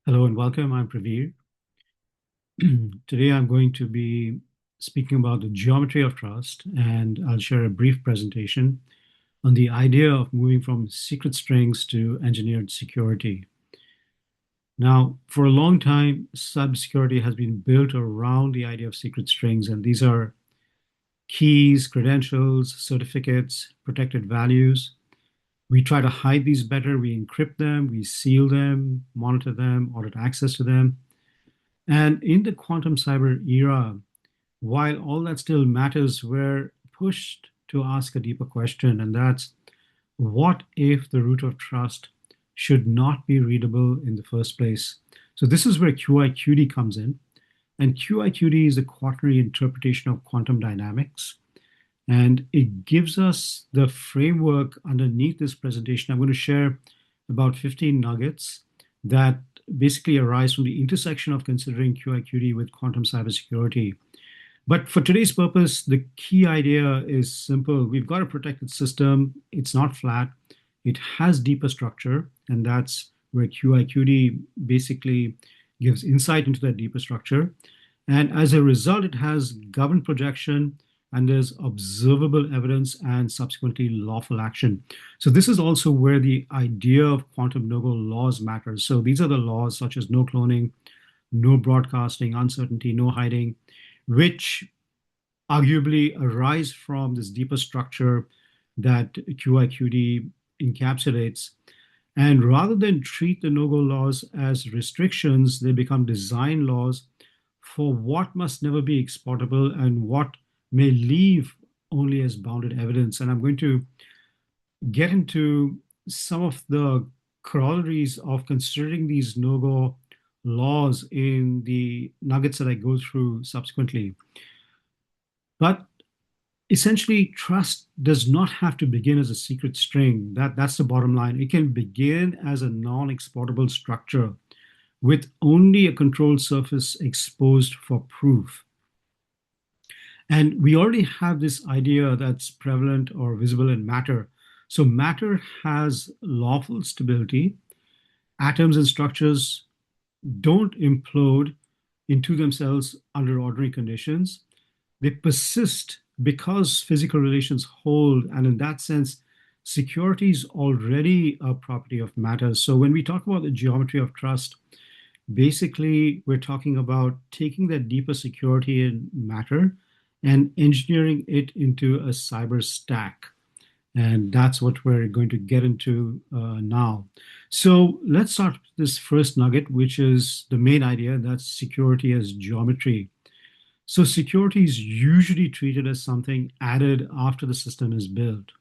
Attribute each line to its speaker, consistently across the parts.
Speaker 1: Hello and welcome. I'm Praveer. Today I'm going to be speaking about the geometry of trust, and I'll share a brief presentation on the idea of moving from secret strings to engineered security. Now, for a long time, cybersecurity has been built around the idea of secret strings, and these are keys, credentials, certificates, protected values. We try to hide these better. We encrypt them, we seal them, monitor them, audit access to them. And in the quantum cyber era, while all that still matters, we're pushed to ask a deeper question, and that's what if the root of trust should not be readable in the first place? So, this is where QIQD comes in. And QIQD is the quaternary interpretation of quantum dynamics. And it gives us the framework underneath this presentation. I'm going to share about 15 nuggets that basically arise from the intersection of considering QIQD with quantum cybersecurity. But for today's purpose, the key idea is simple. We've got a protected system. It's not flat. It has deeper structure, and that's where QIQD basically gives insight into that deeper structure. And as a result, it has governed projection, and there's observable evidence and subsequently lawful action. So this is also where the idea of quantum no-go laws matters. So these are the laws such as no cloning, no broadcasting, uncertainty, no hiding, which arguably arise from this deeper structure that QIQD encapsulates. And rather than treat the no-go laws as restrictions, they become design laws for what must never be exportable and what may leave only as bounded evidence. And I'm going to get into some of the corollaries of considering these no-go laws in the nuggets that I go through subsequently. But essentially, trust does not have to begin as a secret string. That's the bottom line. It can begin as a non-exportable structure with only a control surface exposed for proof. And we already have this idea that's prevalent or visible in matter. So matter has lawful stability. Atoms and structures don't implode into themselves under ordinary conditions. They persist because physical relations hold. And in that sense, security is already a property of matter. So when we talk about the geometry of trust, basically we're talking about taking that deeper security in matter and engineering it into a cyber stack. And that's what we're going to get into now. So let's start with this first nugget, which is the main idea, and that's security as geometry. So security is usually treated as something added after the system is built.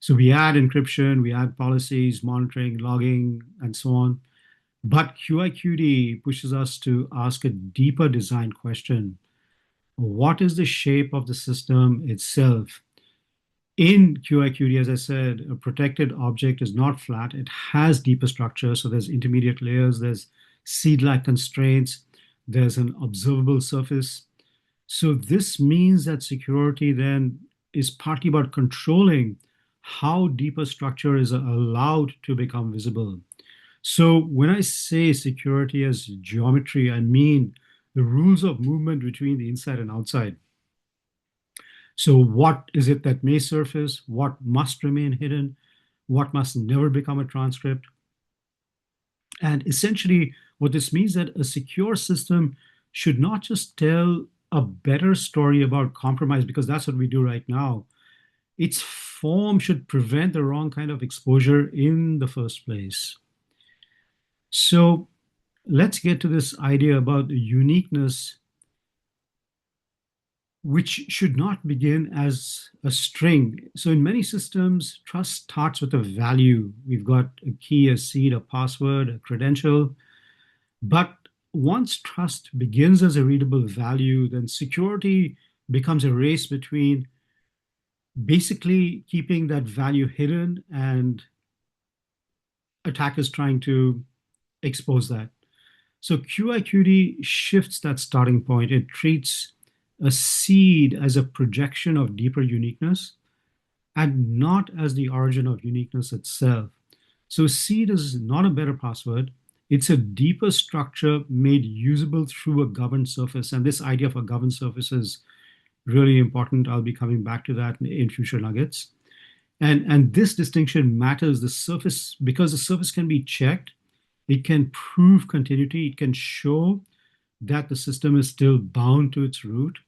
Speaker 1: So we add encryption, we add policies, monitoring, logging, and so on. But QIQD pushes us to ask a deeper design question. What is the shape of the system itself? In QIQD, as I said, a protected object is not flat. It has deeper structure. So there's intermediate layers, there's seed-like constraints, there's an observable surface. So this means that security then is partly about controlling how deeper structure is allowed to become visible. So when I say security as geometry, I mean the rules of movement between the inside and outside. So what is it that may surface? What must remain hidden? What must never become a transcript? And essentially, what this means that a secure system should not just tell a better story about compromise, because that's what we do right now. Its form should prevent the wrong kind of exposure in the first place. So let's get to this idea about the uniqueness, which should not begin as a string. So in many systems, trust starts with a value. We've got a key, a seed, a password, a credential. But once trust begins as a readable value, then security becomes a race between basically keeping that value hidden and attackers trying to expose that. So QIQD shifts that starting point. It treats a seed as a projection of deeper uniqueness and not as the origin of uniqueness itself. So seed is not a better password. It's a deeper structure made usable through a governed surface. And this idea of a governed surface is really important. I'll be coming back to that in future nuggets. And this distinction matters. The surface, because the surface can be checked, it can prove continuity, it can show that the system is still bound to its root,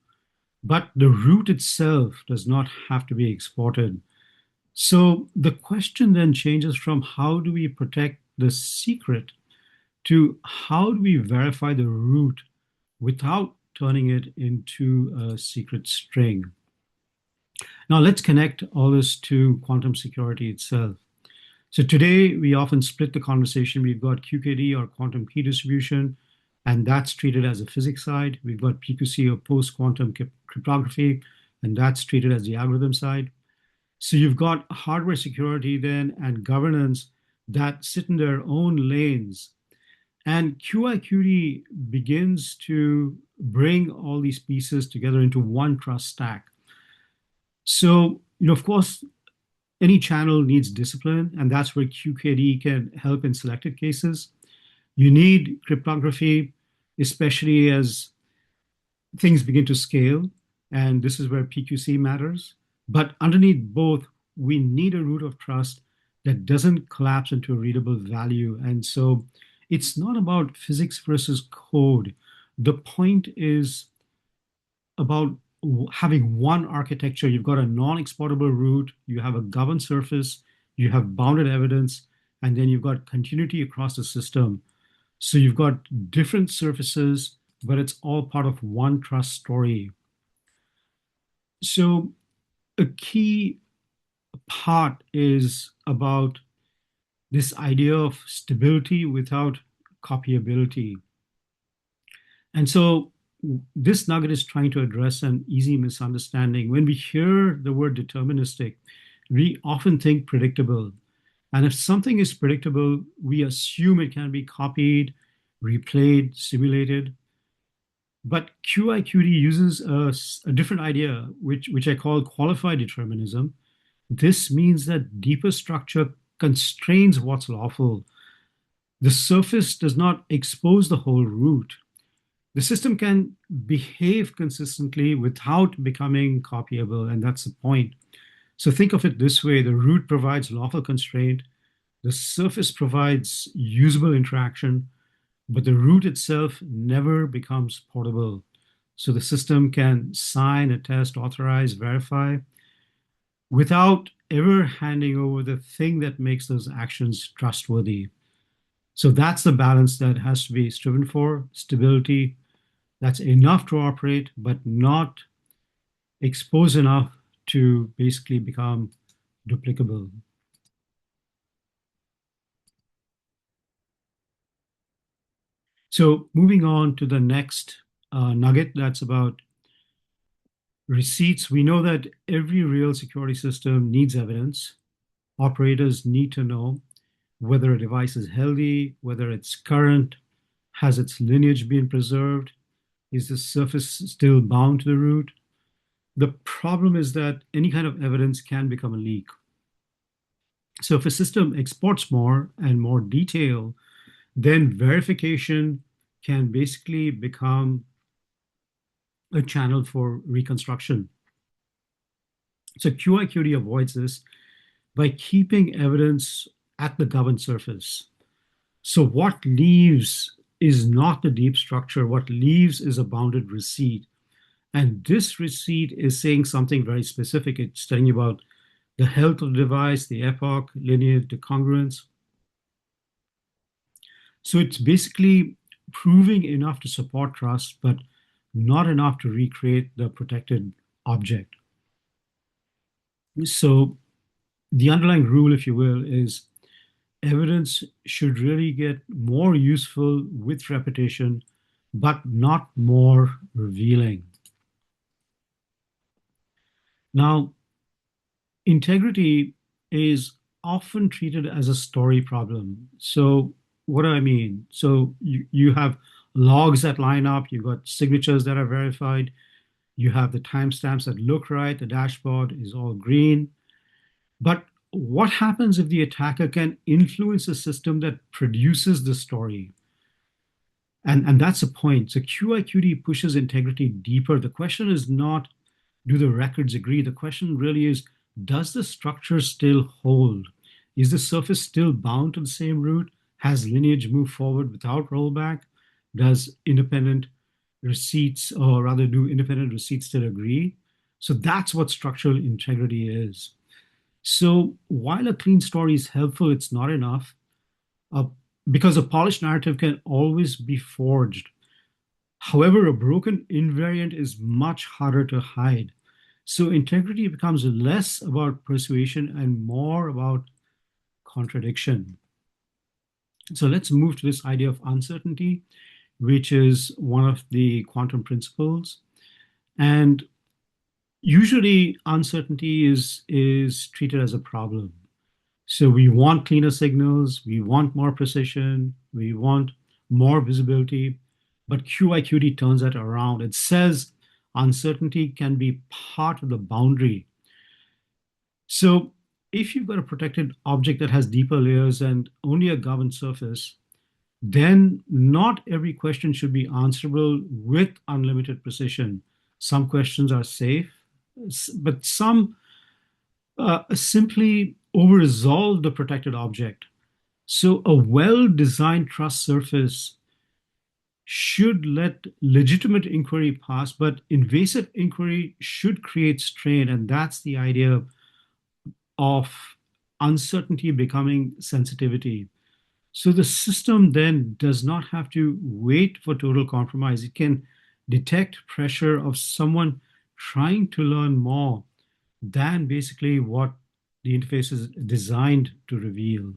Speaker 1: but the root itself does not have to be exported. So the question then changes from how do we protect the secret to how do we verify the root without turning it into a secret string. Now let's connect all this to quantum security itself. So today we often split the conversation. We've got QKD or quantum key distribution, and that's treated as a physics side. We've got PQC or post-quantum cryptography, and that's treated as the algorithm side. So you've got hardware security then and governance that sit in their own lanes. And QIQD begins to bring all these pieces together into one trust stack. So, of course, any channel needs discipline, and that's where QKD can help in selected cases. You need cryptography, especially as things begin to scale, and this is where PQC matters. But underneath both, we need a root of trust that doesn't collapse into a readable value. And so it's not about physics versus code. The point is about having one architecture. You've got a non-exportable root, you have a governed surface, you have bounded evidence, and then you've got continuity across the system. So you've got different surfaces, but it's all part of one trust story. So a key part is about this idea of stability without copyability. And so this nugget is trying to address an easy misunderstanding. When we hear the word deterministic, we often think predictable. And if something is predictable, we assume it can be copied, replayed, simulated. But QIQD uses a different idea, which I call qualified determinism. This means that deeper structure constrains what's lawful. The surface does not expose the whole root. The system can behave consistently without becoming copyable, and that's the point. So think of it this way: the root provides lawful constraint, the surface provides usable interaction, but the root itself never becomes portable. So the system can sign, attest, authorize, verify without ever handing over the thing that makes those actions trustworthy. So that's the balance that has to be striven for: stability that's enough to operate, but not exposed enough to basically become duplicable. So moving on to the next nugget, that's about receipts. We know that every real security system needs evidence. Operators need to know whether a device is healthy, whether it's current, has its lineage been preserved, is the surface still bound to the root? The problem is that any kind of evidence can become a leak. So if a system exports more and more detail, then verification can basically become a channel for reconstruction. So QIQD avoids this by keeping evidence at the governed surface. So what leaves is not the deep structure. What leaves is a bounded receipt. And this receipt is saying something very specific. It's telling you about the health of the device, the epoch, lineage, the congruence. So it's basically proving enough to support trust, but not enough to recreate the protected object. So the underlying rule, if you will, is evidence should really get more useful with repetition, but not more revealing. Now, integrity is often treated as a story problem. So, what do I mean? So, you have logs that line up, you've got signatures that are verified, you have the timestamps that look right, the dashboard is all green. But what happens if the attacker can influence a system that produces the story? And that's the point. So QIQD pushes integrity deeper. The question is not, do the records agree? The question really is, does the structure still hold? Is the surface still bound to the same root? Has lineage moved forward without rollback? Does independent receipts, or rather, do independent receipts still agree? So that's what structural integrity is. So while a clean story is helpful, it's not enough, uh, because a polished narrative can always be forged. However, a broken invariant is much harder to hide. So integrity becomes less about persuasion and more about contradiction. So let's move to this idea of uncertainty, which is one of the quantum principles. And usually uncertainty is treated as a problem. So we want cleaner signals, we want more precision, we want more visibility, but QIQD turns that around. It says uncertainty can be part of the boundary. So if you've got a protected object that has deeper layers and only a governed surface, then not every question should be answerable with unlimited precision. Some questions are safe, but some simply over-resolve the protected object. So a well-designed trust surface should let legitimate inquiry pass, but invasive inquiry should create strain, and that's the idea of uncertainty becoming sensitivity. So the system then does not have to wait for total compromise. It can detect pressure of someone trying to learn more than basically what the interface is designed to reveal.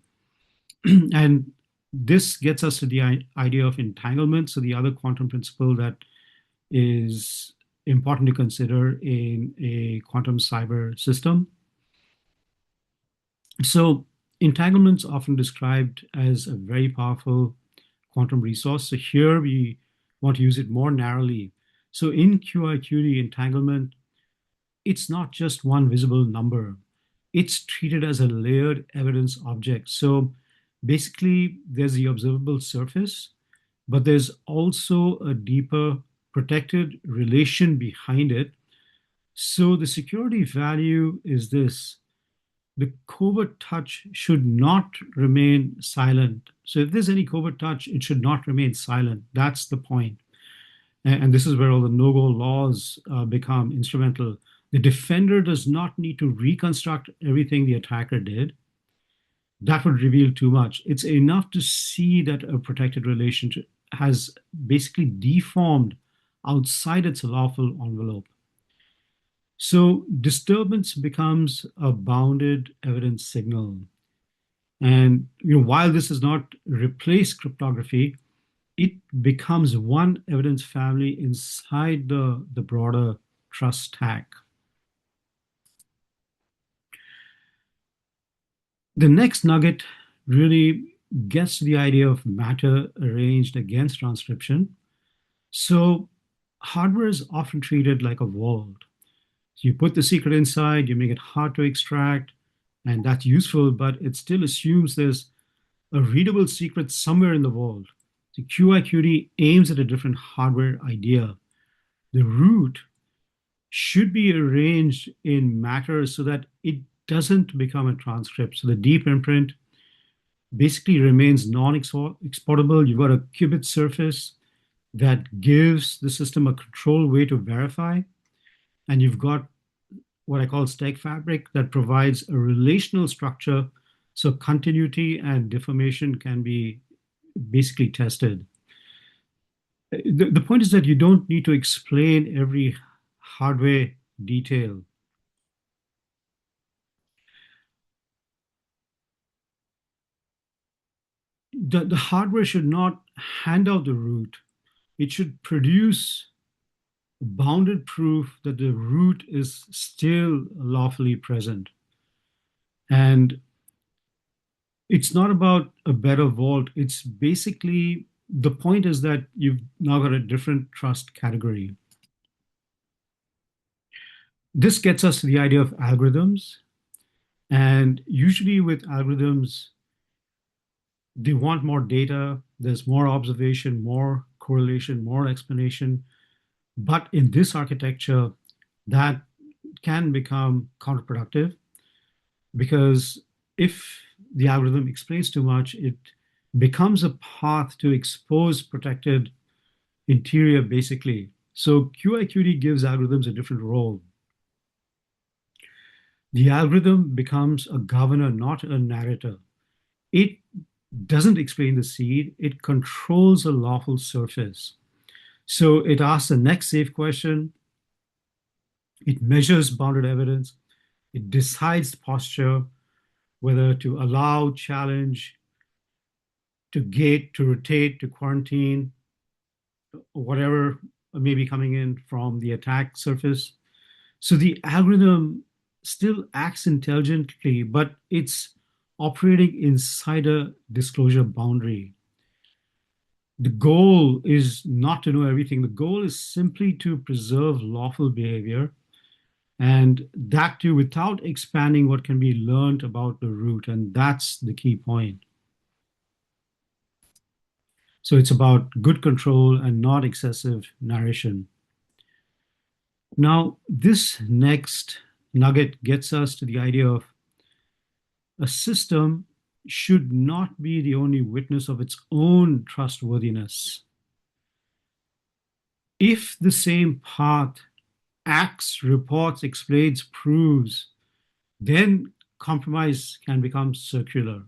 Speaker 1: And this gets us to the idea of entanglement. So the other quantum principle that is important to consider in a quantum cyber system. So entanglement's often described as a very powerful quantum resource. So here we want to use it more narrowly. So in QIQD entanglement, it's not just one visible number. It's treated as a layered evidence object. So basically, there's the observable surface, but there's also a deeper protected relation behind it. So the security value is this: the covert touch should not remain silent. So if there's any covert touch, it should not remain silent. That's the point. And this is where all the no-go laws become instrumental. The defender does not need to reconstruct everything the attacker did. That would reveal too much. It's enough to see that a protected relationship has basically deformed outside its lawful envelope. So disturbance becomes a bounded evidence signal. And while this does not replace cryptography, it becomes one evidence family inside the broader trust stack. The next nugget really gets to the idea of matter arranged against transcription. So hardware is often treated like a vault. So you put the secret inside, you make it hard to extract, and that's useful, but it still assumes there's a readable secret somewhere in the vault. So QIQD aims at a different hardware idea. The root should be arranged in matter so that it doesn't become a transcript. So the deep imprint basically remains non-exportable. You've got a qubit surface that gives the system a control way to verify. And you've got what I call stack fabric that provides a relational structure so continuity and deformation can be basically tested. The point is that you don't need to explain every hardware detail. The hardware should not hand out the root. It should produce bounded proof that the root is still lawfully present. And it's not about a better vault. It's basically the point is that you've now got a different trust category. This gets us to the idea of algorithms. And usually with algorithms, they want more data, there's more observation, more correlation, more explanation. But in this architecture, that can become counterproductive because if the algorithm explains too much, it becomes a path to expose protected interior, basically. So QIQD gives algorithms a different role. The algorithm becomes a governor, not a narrator. It doesn't explain the seed, it controls a lawful surface. So it asks the next safe question, it measures bounded evidence, it decides the posture, whether to allow, challenge, to gate, to rotate, to quarantine, whatever may be coming in from the attack surface. So the algorithm still acts intelligently, but it's operating inside a disclosure boundary. The goal is not to know everything. The goal is simply to preserve lawful behavior, and that too without expanding what can be learned about the root. And that's the key point. So it's about good control and not excessive narration. Now, this next nugget gets us to the idea of a system should not be the only witness of its own trustworthiness. If the same path acts, reports, explains, proves, then compromise can become circular.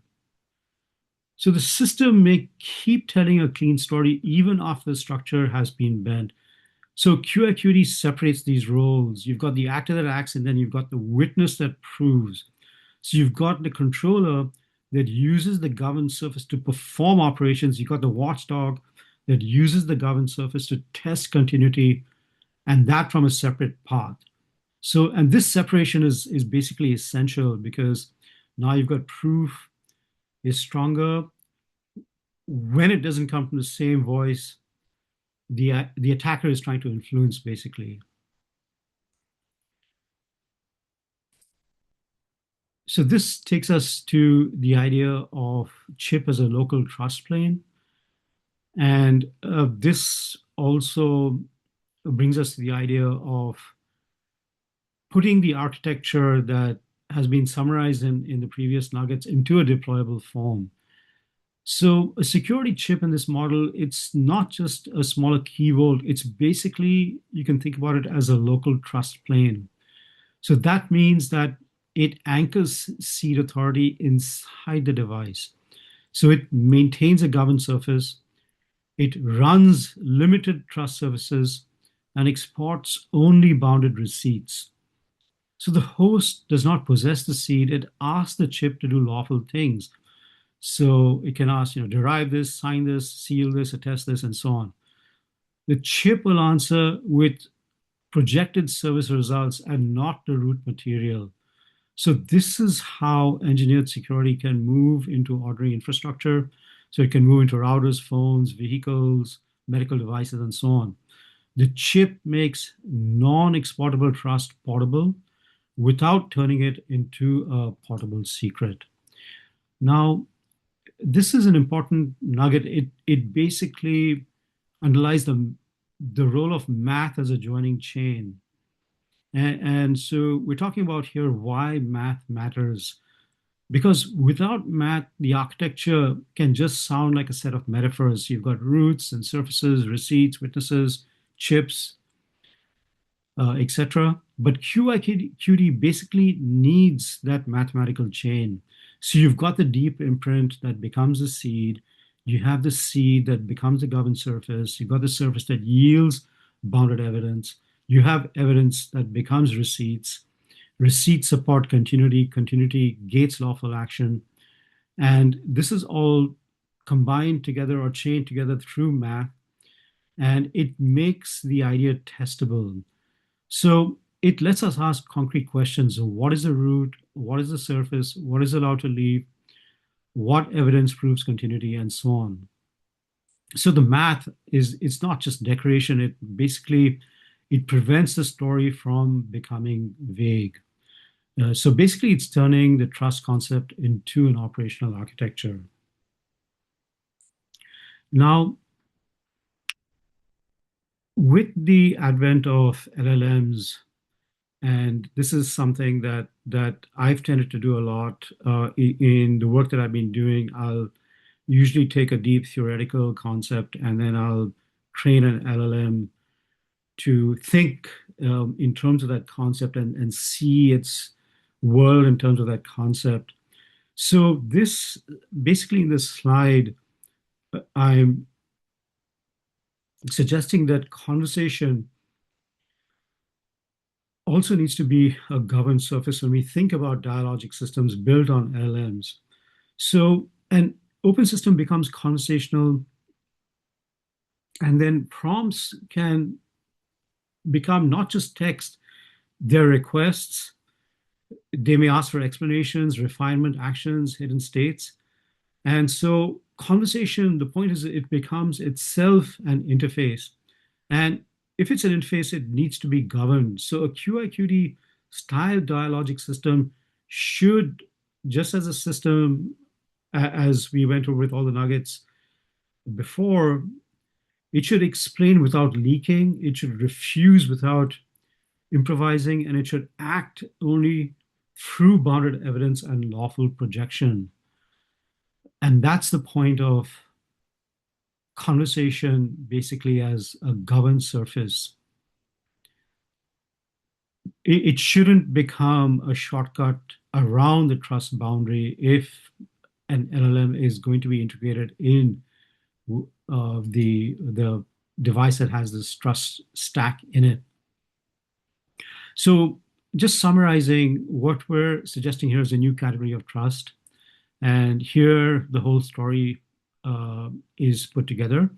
Speaker 1: So the system may keep telling a clean story even after the structure has been bent. So QIQD separates these roles. You've got the actor that acts, and then you've got the witness that proves. So you've got the controller that uses the governed surface to perform operations. You've got the watchdog that uses the governed surface to test continuity, and that from a separate path. So, and this separation is basically essential because now you've got proof is stronger when it doesn't come from the same voice the attacker is trying to influence, basically. So this takes us to the idea of chip as a local trust plane. And this also brings us to the idea of putting the architecture that has been summarized in the previous nuggets into a deployable form. So a security chip in this model, it's not just a smaller key vault. It's basically, you can think about it as a local trust plane. So that means that it anchors seed authority inside the device. So it maintains a governed surface, it runs limited trust services, and exports only bounded receipts. So the host does not possess the seed, it asks the chip to do lawful things. So it can ask, derive this, sign this, seal this, attest this, and so on. The chip will answer with projected service results and not the root material. So this is how engineered security can move into ordinary infrastructure. So it can move into routers, phones, vehicles, medical devices, and so on. The chip makes non-exportable trust portable without turning it into a portable secret. Now, this is an important nugget. It basically underlies the role of math as a joining chain. And so we're talking about here why math matters. Because without math, the architecture can just sound like a set of metaphors. You've got roots and surfaces, receipts, witnesses, chips, etc. But QIQD basically needs that mathematical chain. So you've got the deep imprint that becomes the seed. You have the seed that becomes the governed surface. You've got the surface that yields bounded evidence. You have evidence that becomes receipts. Receipts support continuity. Continuity gates lawful action. And this is all combined together or chained together through math. And it makes the idea testable. So it lets us ask concrete questions. What is the root? What is the surface? What is allowed to leave? What evidence proves continuity, and so on. So the math it's not just decoration. It basically it prevents the story from becoming vague. So basically, it's turning the trust concept into an operational architecture. Now, with the advent of LLMs, and this is something that I've tended to do a lot in the work that I've been doing. I'll usually take a deep theoretical concept and then I'll train an LLM to think in terms of that concept and see its world in terms of that concept. So this basically in this slide, I'm suggesting that conversation also needs to be a governed surface when we think about dialogic systems built on LLMs. So an open system becomes conversational, and then prompts can become not just text, they're requests. They may ask for explanations, refinement, actions, hidden states. And so conversation, the point is it becomes itself an interface. And if it's an interface, it needs to be governed. So a QIQD style dialogic system should, just as a system, as we went over with all the nuggets before, it should explain without leaking, it should refuse without improvising, and it should act only through bounded evidence and lawful projection. And that's the point of conversation basically as a governed surface. It shouldn't become a shortcut around the trust boundary if an LLM is going to be integrated in the device that has this trust stack in it. So just summarizing, what we're suggesting here is a new category of trust. And here the whole story is put together.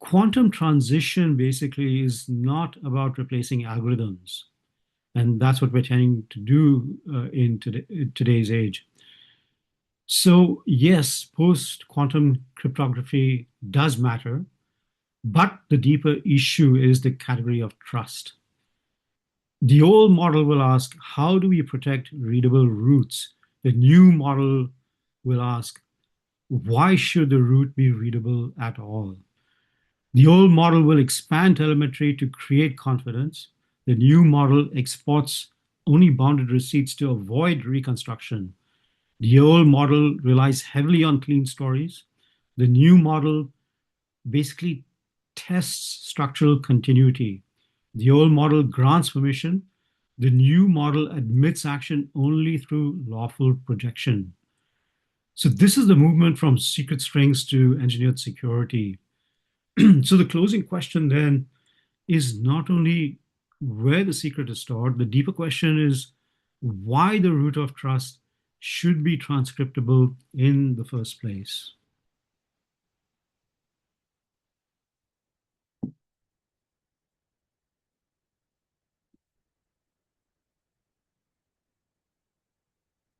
Speaker 1: Quantum transition basically is not about replacing algorithms. And that's what we're tending to do in today's age. So, yes, post quantum cryptography does matter, but the deeper issue is the category of trust. The old model will ask, how do we protect readable roots? The new model will ask, why should the root be readable at all? The old model will expand telemetry to create confidence. The new model exports only bounded receipts to avoid reconstruction. The old model relies heavily on clean stories. The new model basically tests structural continuity. The old model grants permission. The new model admits action only through lawful projection. So this is the movement from secret strings to engineered security. So the closing question then is not only where the secret is stored, the deeper question is why the root of trust should be transcriptable in the first place.